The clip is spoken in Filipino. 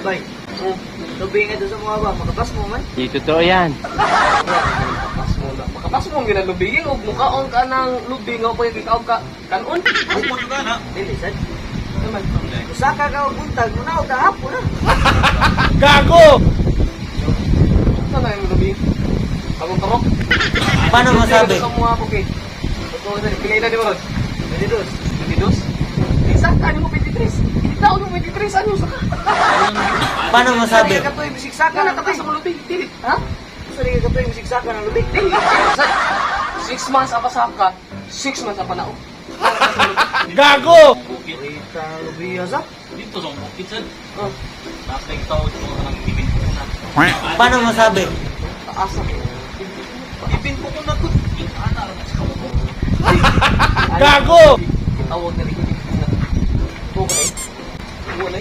Bay, lubing ito sa mga ba? Makapas mo man? Di totoo yan. Makapas mo ang ginalubingin o mukaon ka ng lubing o pwede ikaw ka kanon. Ako mo juga na. Dili, sad. Naman. Usaka ka og buntag, muna o kahapon na. Gago! Ano na yung lubing? Tarok-tarok? Paano masabi? Sa mga puki. Totoo na, pilay na di mo ron. 22. 22? Isa ka, ano mo 23? Itaon mo 23, ano sa ka? Paano masabi? Sari ka to yung bisiksaka Kana na ka kapay. sa mga lubing, tilit. Ha? Sari ka to yung bisiksaka na lubing. Dili. 6 months apa sa ka, 6 months apa na o. Gago! Bukit. Kita lubing asa. Dito sa bukit sad. Oh, Nakay tao dito nang ibin ko na. Paano masabi? taasa ko. Ibin ko na ko. Ana ra sa kamot. Gago! Tawag na rin. Okay. Wala.